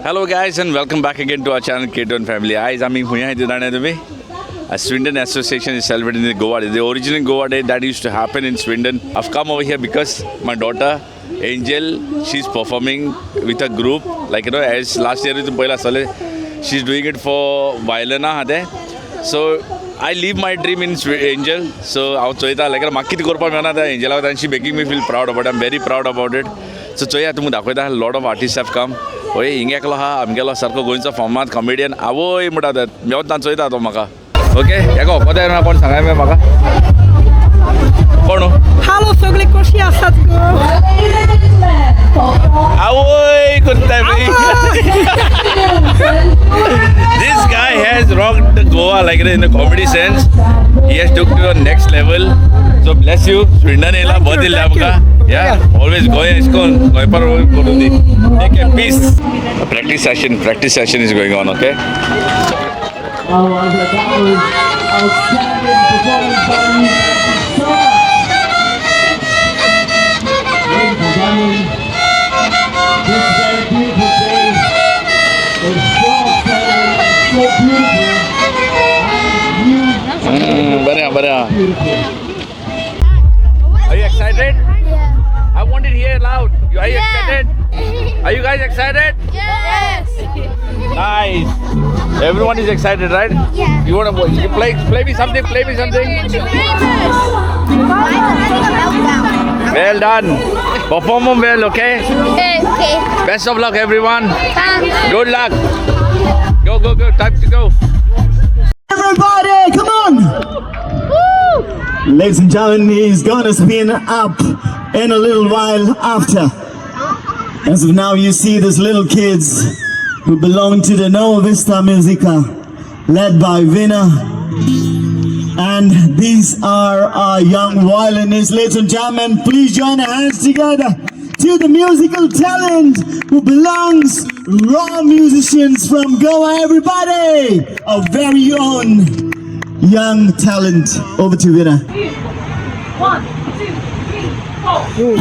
Hello guys and welcome back again to our channel K2 Family. Guys, I'm here today. A Swindon Association is celebrating the Goa Day. The original Goa Day that used to happen in Swindon. I've come over here because my daughter Angel, she's performing with a group as last year she's doing it for Violin. So I live my dream in Angel. So I was Angel and she making me feel proud about it. I'm very proud about it. So a lot of artists have come. Oye, ingeklo ha, amgelo sarko goincha format comedian. Avoy muda that. Mewat tan soita to maka. Okay, yako. Kota na kon sangai me maka. Kono. Halo sogli koshi asat ko. Avoy kunta me. This guy has rocked Goa in the comedy sense. He has took to the next level. So bless you, Swindon ela bahut hi labka. Yeah, always going iskon goi par korudi. Take a peace. A practice session is going on, okay? Outstanding performance by ladies and gentlemen, this very beautiful day is so exciting, so beautiful, and beautiful. Are you excited? Yeah. I want it here loud. Are you excited? Are you guys excited? Yes. Nice. Everyone is excited, right? Yeah. You want to play me something? Play me something. Well done. Perform well, okay? Okay. Best of luck, everyone. Thanks. Good luck. Go. Time to go. Everybody, come on! Ladies and gentlemen, he's gonna spin up in a little while after. As of now, you see these little kids who belong to the Nova Vista Musica, led by Vina. And these are our young violinists. Ladies and gentlemen, please join our hands together to the musical talent who belongs, raw musicians from Goa, everybody! Our very own young talent. Over to Vina. 1, 2, 3, 4.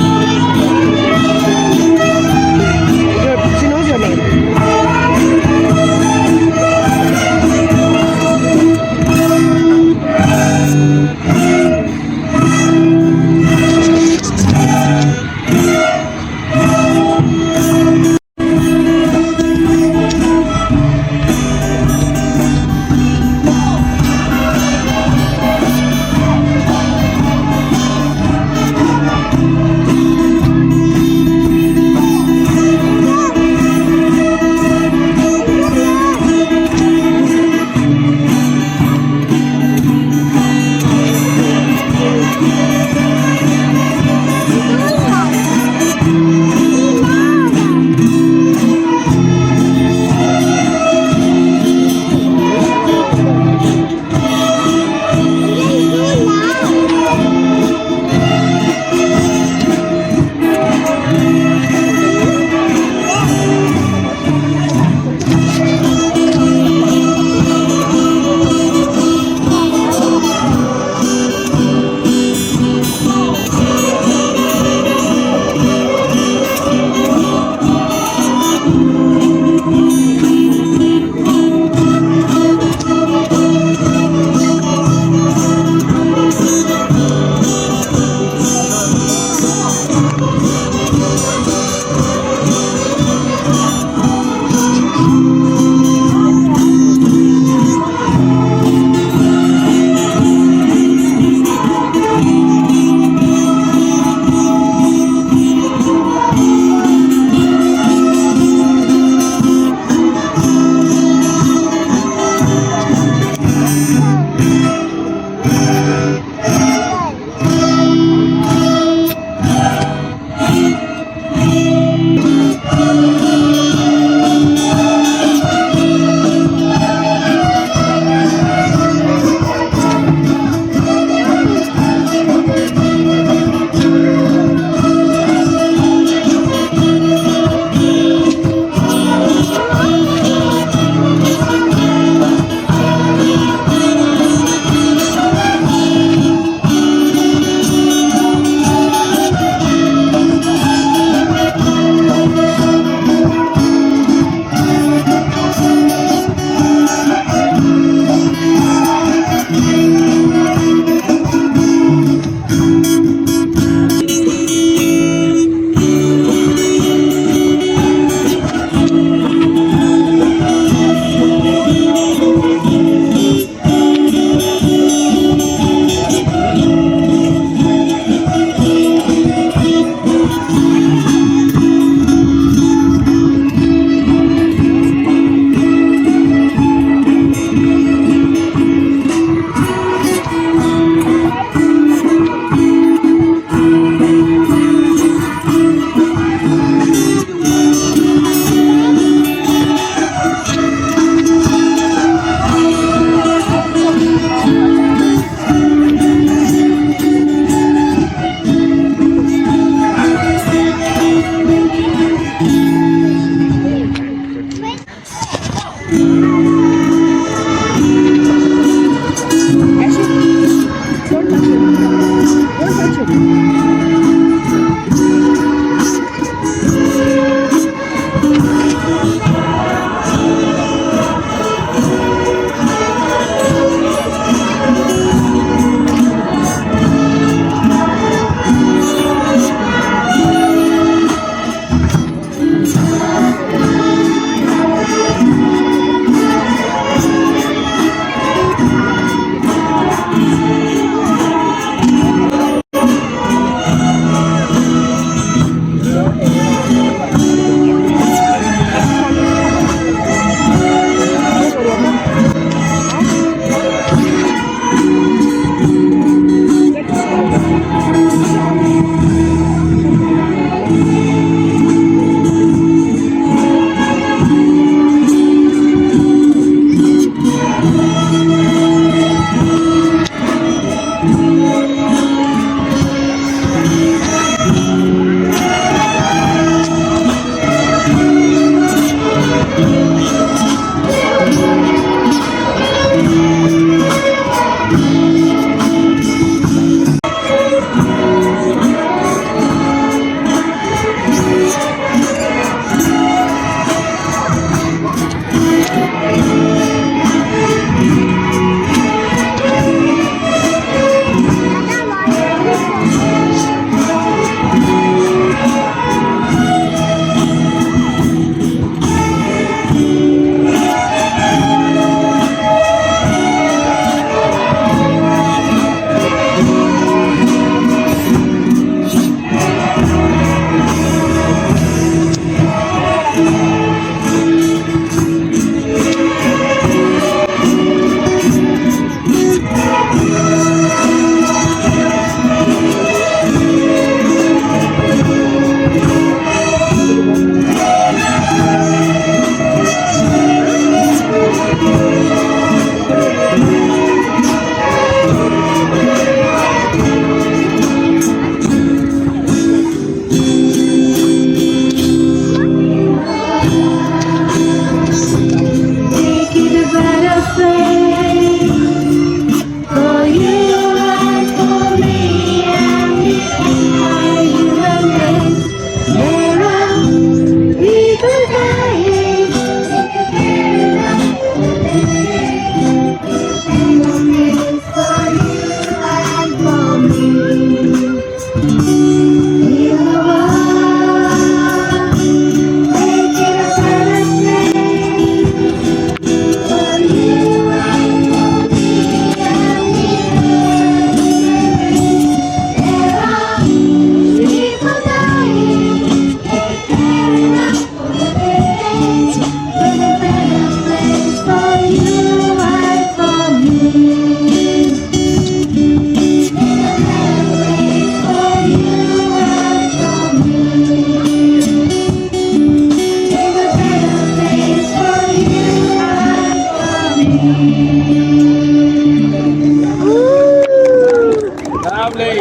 Lovely.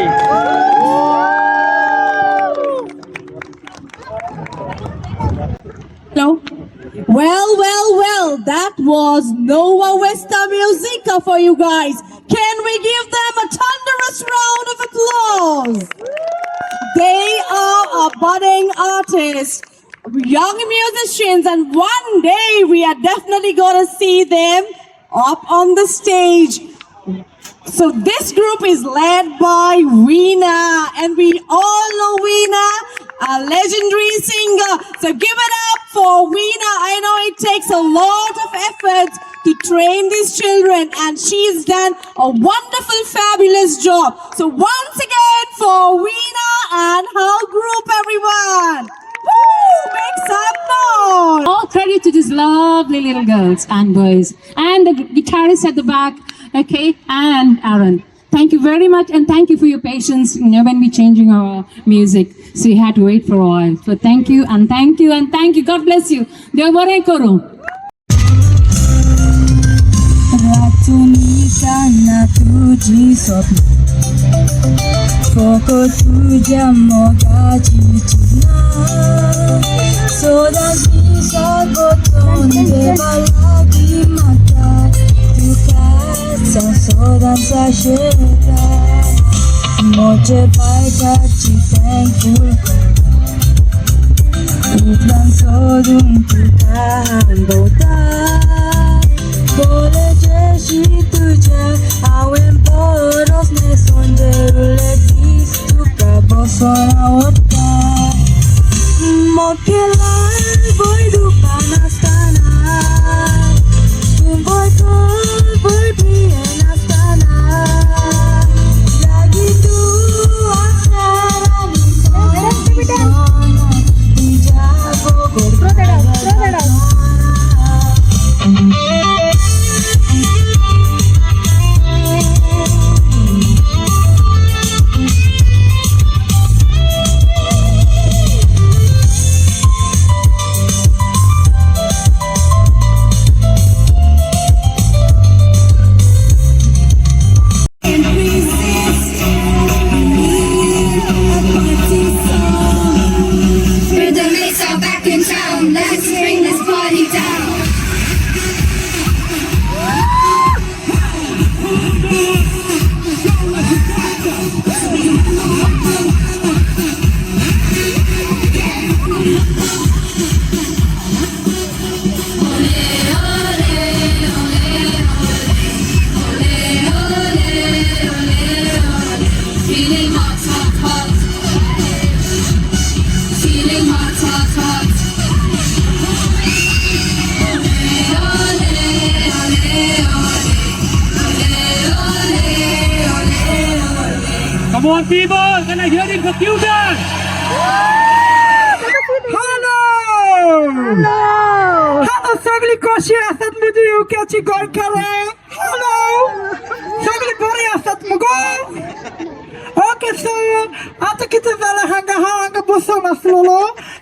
Hello. Well, that was Nova Vista Musica for you guys. Can we give them a thunderous round of applause? They are a budding artist, young musicians, and one day we are definitely going to see them up on the stage. So this group is led by Veena, and we all know Veena, a legendary singer. So give it up for Veena. I know it takes a lot of effort to train these children, and she's done a wonderful, fabulous job. So once again for Veena and her group, everyone. Woo! Make some noise! All credit to these lovely little girls and boys and the guitarist at the back, okay, and Aaron. Thank you very much, and thank you for your patience, when we're changing our music. So you had to wait for a while. So thank you, and thank you, and thank you. God bless you. Dev bore karo. Foco tuja moga chichina Sodas bisa gotong de balagi mata Tukasa sodan sa sheta Moche paika chi thankful Utlan sodun tukahan bota Bole jeshi tuja awen poros ne sonderule Bosona otta Mokelan boy du panastana Boy kol boy bien astana Lagi tu asara ni sona Dijabo berbeda Come on, people! Can I hear it for Cuban? Hello, सगळी कशी असतात मुझे युक्याची गोरकरे. Hello, सगळी बरी असतात मुगो. Okay, so आता किती वेळा हांगा बसून असलेलो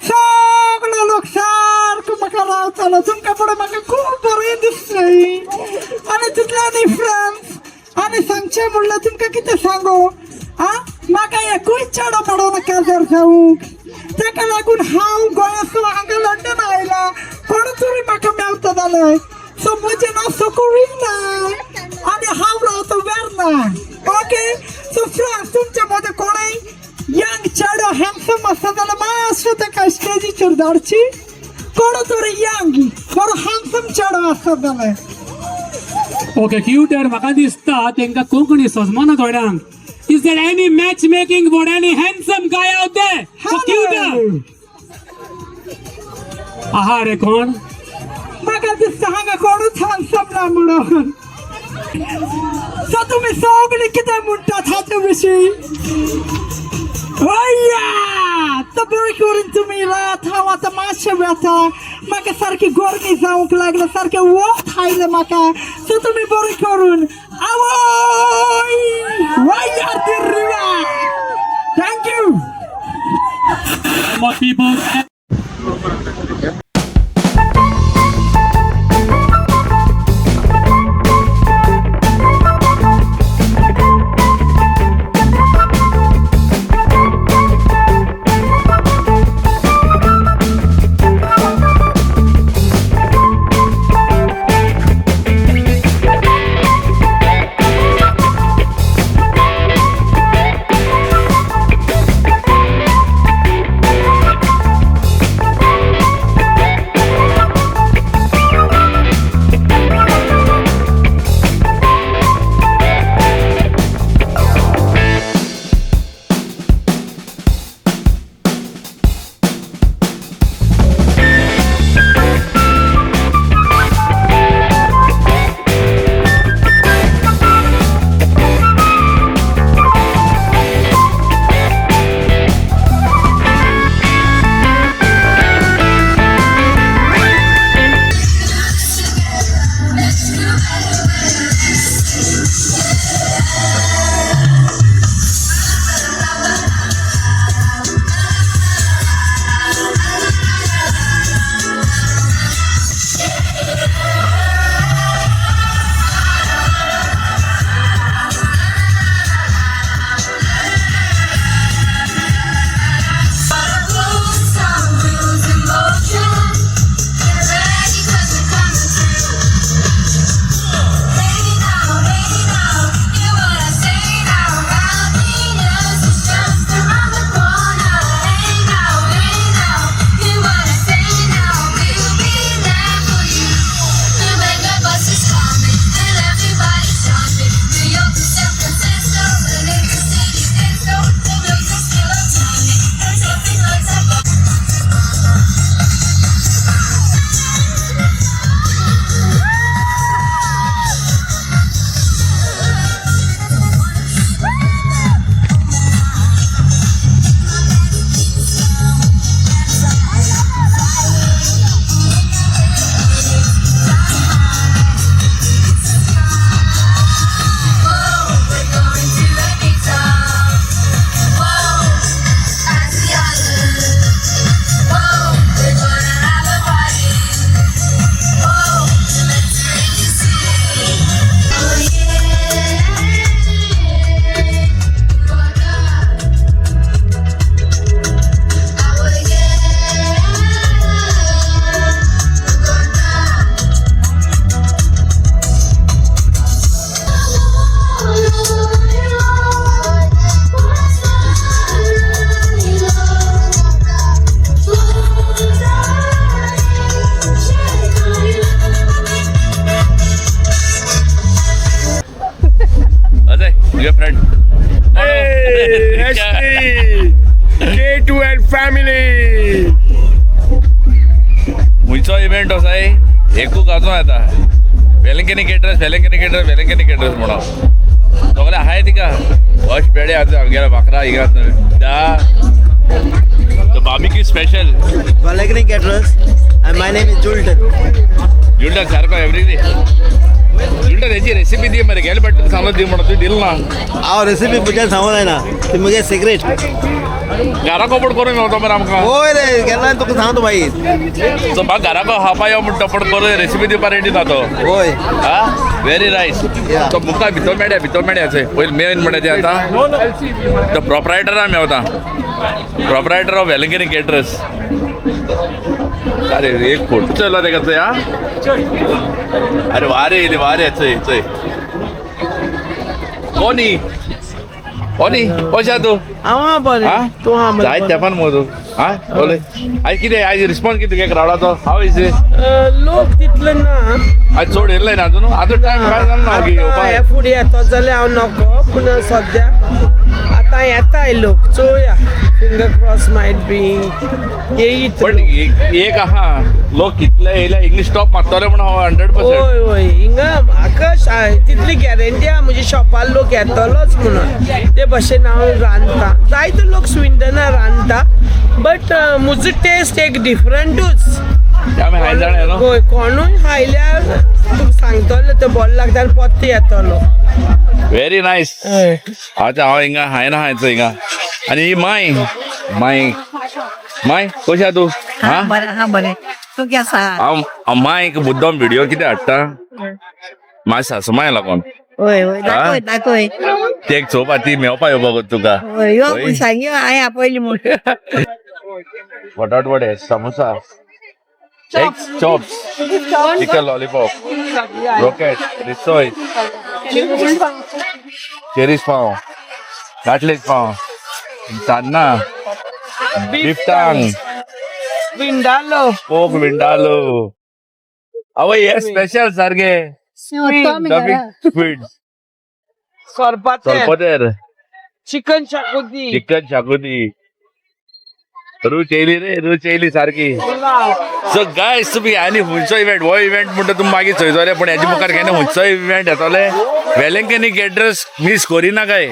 सगळे लोक सारखं म्हाका रावतालो तुमका पुढे म्हाका खूप बरें दिसतंय आणि तितल्यानी फ्रेंड्स आणि सांगचे म्हणलं तुमका किती सांगू म्हाका एकूच चेडो पडोना काजार जावंक ताका लागून हांव गोंयांतलो हांगा लंडन आयला कोण तरी म्हाका मेवता जालें सो म्हजें नांव सोकुरीना आनी हांव रावता वेर्ना ओके सो फ्रेंड्स तुमच्या मदें कोणय यंग चेडो हँडसम आसा जाल्यार मातशें ताका स्टेजीचेर धाडची कोण तरी यंग बरो हँडसम चेडो आसा जाल्यार Okay, Cuban, म्हाका दिसता तेंका कोंकणी सजमाना थोड्यांक. Is there any matchmaking for any handsome guy out there? For Cuban? Aha, रे कोण? म्हाका दिसता हांगा कोणूच हँडसम ना म्हणून सो तुमी सगळीं कितें म्हणटात हाचे विशीं अय्या तो बरें करून तुमी येयलात हांव आतां मातशें वेता म्हाका सारकी गरमी जावंक लागला सारकें वत आयलें म्हाका सो तुमी बरें करून आवय वयर ती रिवा thank you Come on, people. Especially K2 and family. मुझो इव्हेंट होता है एकू काजो आता वेलंकनी केटरस म्हणो सगळे आहाय तिका वॉश पेडे आता आमगेला बकरा हिगा दा the barbecue special Violin caterers, and my name is Julton. जुल्डा सारको एवरीथिंग जुल्डा त्याची रेसिपी दी मरे गेल बट सांगलो दी म्हणतो दिल ना Our recipe पुढच्या सांगू ना ते मुगे सिक्रेट घरा कोपड करून होतो मरे आमका होय रे गेला तुका सांगतो भाई सो बा घरा को हापा यो म्हणतो टपड करून रेसिपी दी रेडी जातो होय हा व्हेरी नाइस तो मुका भितर मेड्या असे पहिले मेन म्हणते आता द प्रोप्रायटर आम्ही होता प्रोप्रायटर ऑफ वेलंकनी केटरर्स अरे एक फोटो चला ते कसं या अरे वारे चय कोणी कशा तू आवा बरे तू हा जाय त्या पण मोदू हा बोले आज किती आज रिस्पॉन्स किती काय क्राउड तो हाव इज लोक तितले ना आज चोड येयले ना अजून आता टाइम काय जालना की हे फुडें येतो जाल्यार हांव नको पूण सद्या आतां येताय लोक चोया फिंगर क्रॉस मायट बी येयीत पण एक आहा लोक कितले येयले इंग्लिश टॉप मारतले म्हण हांव 100% होय होय हिंगा म्हाका तितली गॅरंटी आहा म्हज्या शॉपार लोक येतलोच म्हणून ते भशेन हांव रांदता जायते लोक स्विंडना रांदता बट म्हजो टेस्ट एक डिफरंटूच आमी हाय जाणे न्हू होय कोणूय खायल्यार तुका सांगतलो ते बरो लागता आनी पोत्ते येतलो व्हेरी नाइस आता हांव हिंगा हाय ना हायचो हिंगा आनी ही माय कशा तू हा बरें तूं केसा हांव मायक मुद्दम व्हिडिओ कितें हाडटा म्हाज्या सासू माय लागोन होय होय दाखय ते एक चोपा ती मेवपा येवपा तुका होय यो सांगियो हांवें आपयली म्हूण बटाट वडे samosa eggs chops chicken lollipop rocket risoy cherish pav cutlet pav sanna beef tongue vindaloo pork vindaloo अव हे स्पेशल सारखे स्वीट सोरपातेल चिकन चिकन शाकोती रूच येयली सारखी सो गायस तुम्ही आनी हुंचो इव्हेंट हो इव्हेंट म्हणटा तुम्ही मागीर चोयतले पण हेजे मुखार केन्ना हुंचो इव्हेंट येतले वेलंकनी केटरर्स मिस करिना काय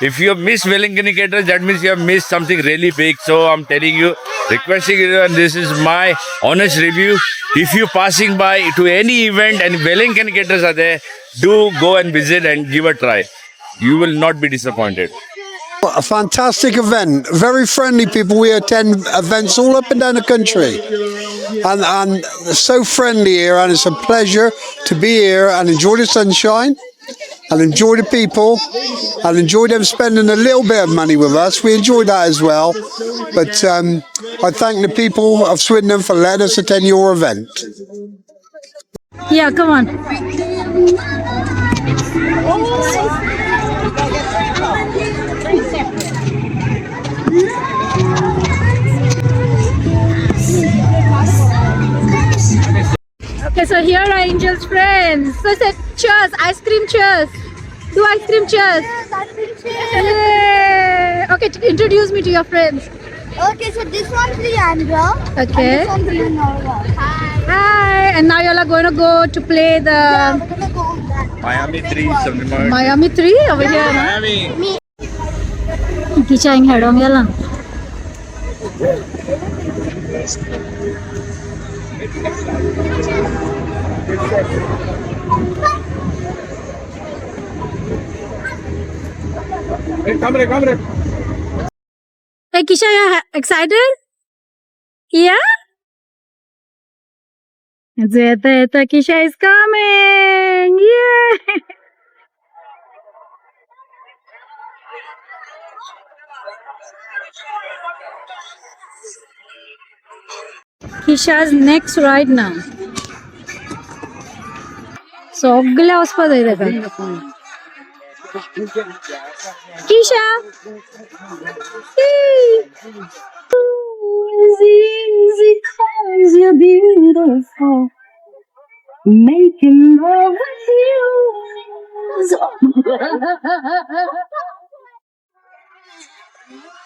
if you miss Velankanni caterers that means you have miss something really big so I am telling you requesting you and this is my honest review if you passing by to any event and Wellington caterers are there do go and visit and give a try you will not be disappointed. A fantastic event, very friendly people. We attend events all up and down the country and so friendly here, and it's a pleasure to be here and enjoy the sunshine and enjoy the people and enjoy them spending a little bit of money with us. We enjoy that as well, but I thank the people of Swindon for letting us attend your event. Yeah, come on. Okay, so here are Angel's friends. So say cheers, ice cream cheers. Do ice cream cheers. Yay. Okay, introduce me to your friends. Okay, so this one's Leandra. Okay. And this one's Leonora. Hi. Hi. And now you're going to go to play the Yeah, we're gonna go back. Miami 3 something Miami 3 over here. No? Miami. Kichang head on yala. Hey Kisha, you excited? Yeah? Zeta, Kisha is coming! Yeah! Kisha's next ride now. सगळ्या वचपा जाय ताका Kisha! Easy, cause you're beautiful. Making love with you.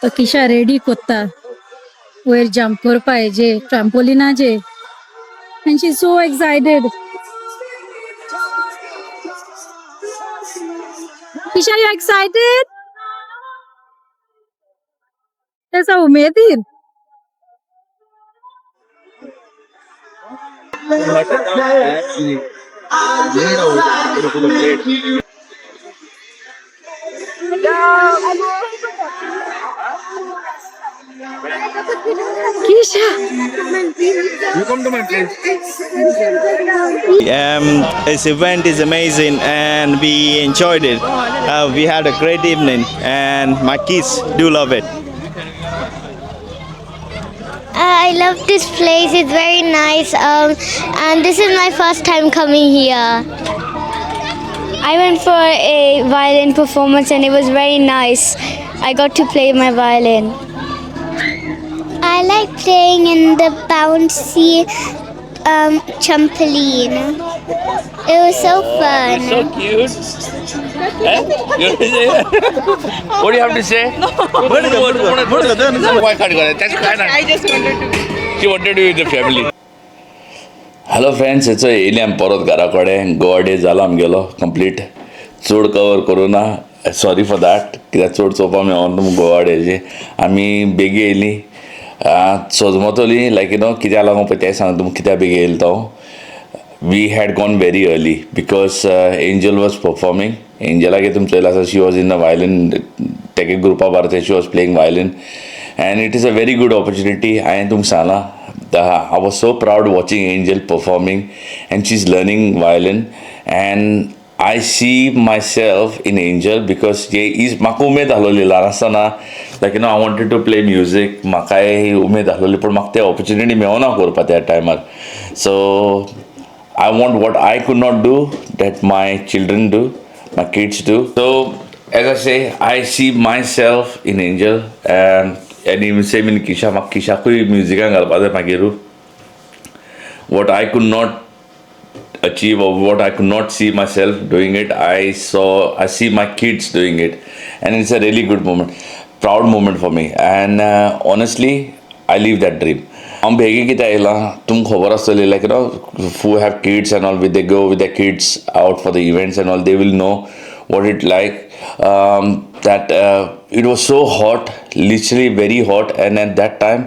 तो Kisha ready कोत्ता वयर jump करपा हेजे ट्रॅम्पोलिनाचे and she's so excited. Kisha, you excited? That's how umedir. Kisha, You come to my place. This event is amazing and we enjoyed it. We had a great evening and my kids do love it. I love this place. It's very nice. And this is my first time coming here. I went for a violin performance and it was very nice. I got to play my violin. I like playing in the bouncy trampoline. It was so fun. So cute. What do you have to say? Why can't you go? That's kind of. I just wanted to. She wanted to be with the family. Hello friends, it's a I'm परत घरा कडेन Goa day जाला आमगेलो complete चड cover करूं ना sorry for that कित्याक चड चोवपा मेळोना गोवा डेचे आमी बेगी येयली सोजमतली लायक कित्याक लागून पळय तें सांग तुमकां कित्याक बेगी येयलो तो we had gone very early because Angel was performing एंजलाक तुमचो चोयला आसा she was in the violin तेगे ग्रुपा बारते she was playing violin and it is a very good opportunity. हांवें तुमकां सांगलां I was so proud watching Angel performing and she's learning violin and I see myself in Angel because म्हाका उमेद आहलोली ल्हान आसतना लायक I wanted to play music म्हाकाय उमेद आहलोली पूण म्हाका तें opportunity मेळोना करपा त्या टायमार so I want what I could not do that my children do, my kids do. So as I say, I see myself in Angel and even same in Kisha. Kisha koi music घालपा जाय मागीरू what I could not achieve or what I could not see myself doing it, I see my kids doing it and it's a really good moment, proud moment for me and honestly I live that dream. I'm begging कितें आयलां तुमकां खबर आसतली like who have kids and all they go with their kids out for the events and all they will know what it like that it was so hot, literally very hot and at that time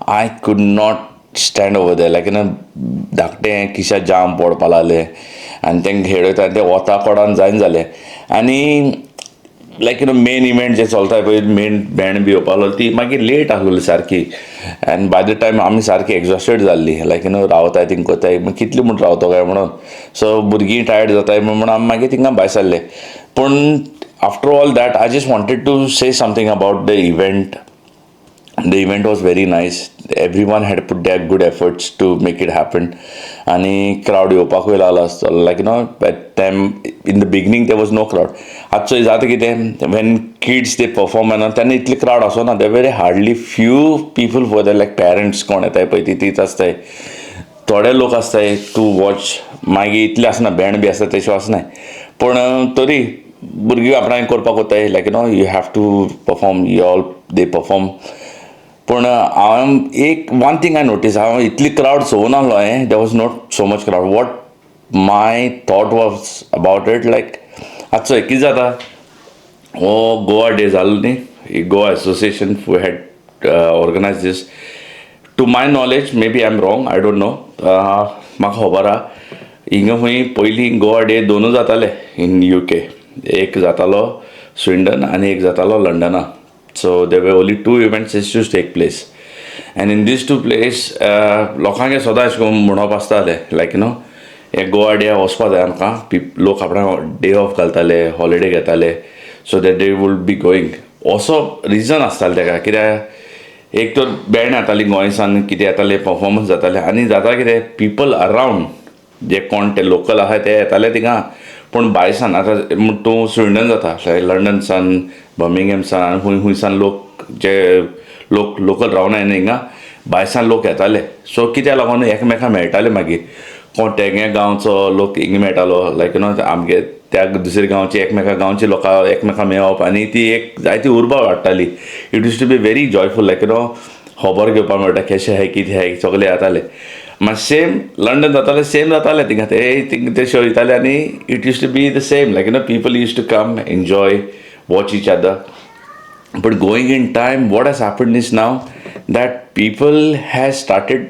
I could not stand over there like धाकटें किशा जाम पडपा लागलें आनी तेंकां खेळयता आनी तें वता codon जायन जालें आनी लायक मेन इव्हेंट जे चलता पळय मेन बँड बी येवपा लागलो ती मागीर लेट आहलोली सारकी आनी बाय द टायम आमी सारकी एक्झॉस्टेड जाल्ली लायक रावताय थिंग कोताय कितले म्हूण रावतो काय म्हणून सो भुरगीं टायर्ड जाताय म्हणून आमी मागीर थिंगा भायर सरले पूण after all that I just wanted to say something about the event. The event was very nice. Everyone had put their good efforts to make it happen. And crowd येवपाकूय लागलो आसतलो like at time in the beginning there was no crowd. आजचो जाता कितें when kids they perform and तेन्ना इतले crowd आसोना there were hardly few people were there like parents कोण येताय पळय तीच आसताय थोडे लोक आसताय टू वॉच मागीर इतले आसना बँड बी आसता तशें आसनाय पूण तरी भुरगीं आपणाक करपाक वताय like you have to perform you all they perform. पूण एक वन थिंग आय नोटीस हांव इतली क्रावड चोवून आहलो हांवें there was not so much crowd what my thought was about it like आजचो कितें जाता हो गोवा डे जालो न्ही Goa association had organise this to my knowledge may be I am wrong I don't know म्हाका खबर आहा हिंगा खंय पयलीं गोवा डे दोनूय जाताले इन UK एक जातालो स्विंडन आनी एक जातालो लंडना. So there were only 2 events that used to take place and in these 2 places लोकांगे सदां अशें करून म्हणप आसतालें like हे गोवा डे वचपा जाय आमकां लोक आपणाक डे ऑफ घालताले हॉलिडे घेताले so that they would be going असो रिजन आसतालें तेका कित्याक एक तर बँड येताली गोंयसान कितें येताले परफॉर्मन्स जाताले आनी जाता कितें पीपल अरावंड जे कोण ते लोकल आहाय ते येताले थिंगा पूण भायसान आतां तूं स्विडन जाता लंडनसान बर्मिंगहॅमसान आनी खुंयसान लोक जे लोकल रावनाय हिंगा भायसान लोक येताले सो कित्याक लागून एकामेकांक मेळटाले मागीर कोण तेंगे गांवचो लोक हिंगा मेळटालो लायक आमगे त्या दुसऱ्या गांवचे एकमेका गांवचे लोकां एकमेका मेळप आनी ती एक जायती उर्बा वाडटाली. It use to be very joyful like खबर घेवपाक मेळटा केशें आहाय कितें आहाय सगळें जातालें. मात सेम लंडन जातालें सेम जातालें थिंगा ते शो दिताले आनी it use to be the same like people used to come enjoy watch each other. But going in time, what has happened is now that people has started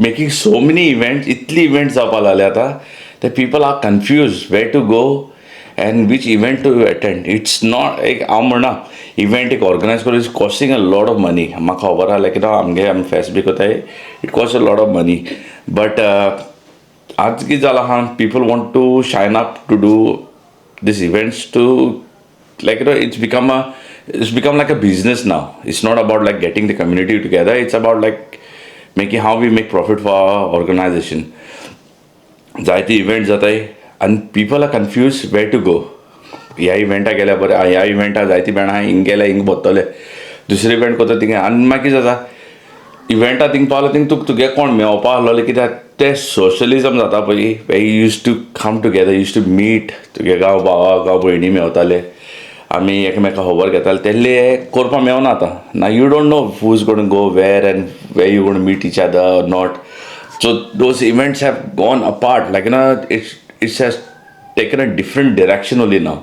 making so many events, itli events जावपा लागले आतां that people are confused where to go and which event to attend. It's not एक हांव म्हणना event एक organise करून is costing a lot of money. म्हाका खबर आहा लायक आमगे आमी फेस्ट बी कोताय it cost a lot of money. But आज कितें जालां आहा people want to shine up to do these events to like it's become like a business now. It's not about like getting the community together. It's about like making how we make profit for our organization. जायते events जाताय and people are confused where to go. ह्या इव्हेंटा गेल्या बरें ह्या इव्हेंटा जायती जाणां हिंग गेल्या हिंग बसतले दुसरे इव्हेंट कोता थिंगा आनी मागीर कितें जाता इव्हेंटा थिंग पावलो थिंग तुगे कोण मेळपा आहलोले कित्याक ते सोशलिजम जाता पळय we use to come together use to meet तुगे गांव भावा गांव भयणी मेवताले आमी एकामेका खबर घेताले तेल्ले करपा मेवना आतां ना you don't know who is gone go where and where you gone meet each other not. So those events have gone apart like it's has taken a different direction only now.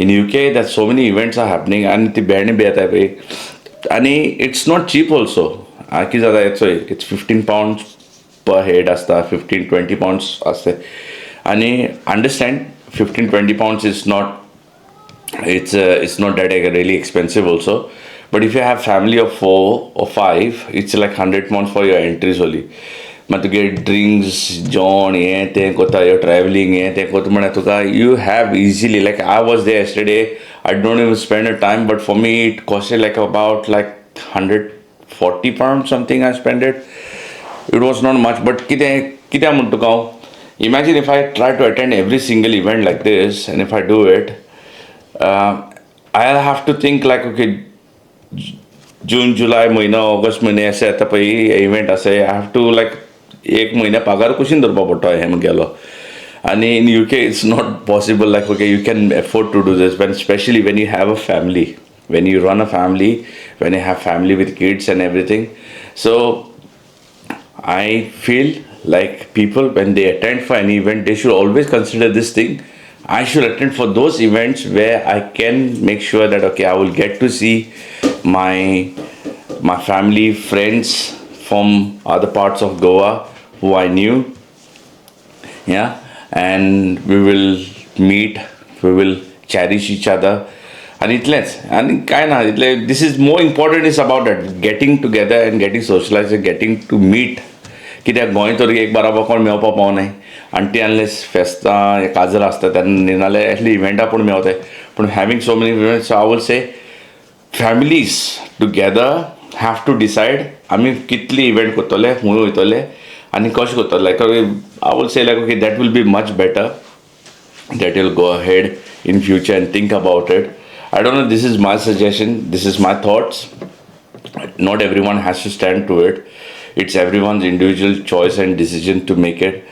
In UK, there's so many events are happening and the band be at and it's not cheap also. It's £15 per head asta 15-20 pounds aste. And understand 15-20 pounds is not it's not that really expensive also. But if you have family of 4 or 5, it's like £100 for your entries only. But to get drinks, John, you're traveling, you have easily, like I was there yesterday, I don't even spend a time, but for me it costed like about like £140 something I spent it. It was not much, but imagine if I try to attend every single event like this, and if I do it, I'll have to think like, okay, June, July, महिना, August महिने असे आता पळय event असे I have to like एक महिना पगार कुशीन धरपा पडटा हें गेलो आनी in UK it's not possible like okay you can afford to do this when especially when you have a family, when you run a family, when you have family with kids and everything. So I feel like people when they attend for any event they should always consider this thing. I should attend for those events where I can make sure that okay I will get to see my family, friends from other parts of Goa who I knew, and we will meet, we will cherish each other, and this is more important is about that getting together and getting socialized and getting to meet. कित्याक गोंय तर एक बाराबा कोण मेवपा पावनाय आनी unless फेस्तां काजर आसता तेन्ना नाल्यार एटली इव्हेंटा पूण मेवताय पूण having so many events I will say families together have to decide आमी कितली इव्हेंट करतले खूंय वयतले आनी कशें करतले लायक आय विल से लायक okay that will be much better that will go ahead in future and think about it. I don't know, this is my suggestion, this is my thoughts. Not everyone has to stand to it. It's everyone's individual choice and decision to make it.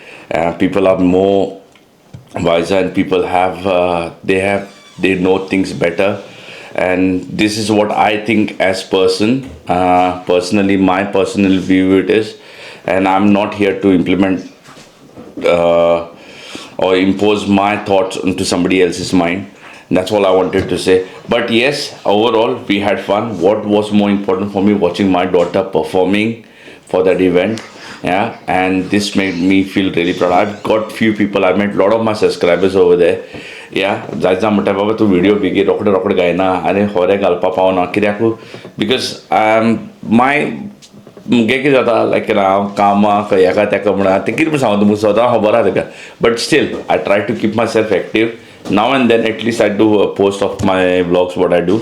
People are more wiser and people have they know things better, and this is what I think as personally my personal view it is, and I'm not here to implement or impose my thoughts into somebody else's mind. That's all I wanted to say. But yes, overall we had fun. What was more important for me, watching my daughter performing for that event, and this made me feel really proud. I've got few people, I met a lot of my subscribers over there. जायजा म्हणटा बाबा तूं video बेगी रोखडे रोखडे गायना आनी खोरें घालपा पावना कित्याक बिकॉज माय मुगे कितें जाता लायक हांव कामाक हेका तेका म्हणा तें कितें म्हूण सांगू तुमकां स्वता खबर आहा तेका but still I try to keep myself active now and then at least I do post of my blogs what I do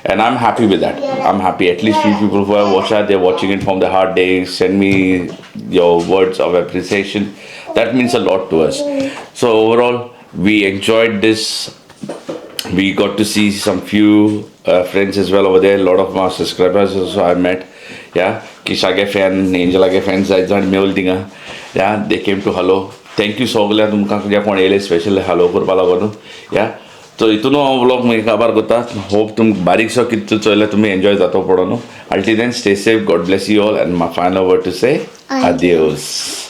and I'm happy with that. I'm happy. At least few people who have watched that, they're watching it from the heart. They send me your words of appreciation. That means a lot to us. So overall, we enjoyed this. We got to see some few friends as well over there. A lot of my subscribers also I met. Kishage fan, Angela fan, Zaizan Meoldinga. They came to hello. Thank you सगल्या तुमकां जे कोण येयले special hello करपा लागून या तो हितून हांव व्लॉग मागीर काबार करता होप तुमकां बारीकसो कितें चोयल्यार तुमी एन्जॉय जाता पडो न्हू अल्टी then stay safe God bless you all and my final word to say adios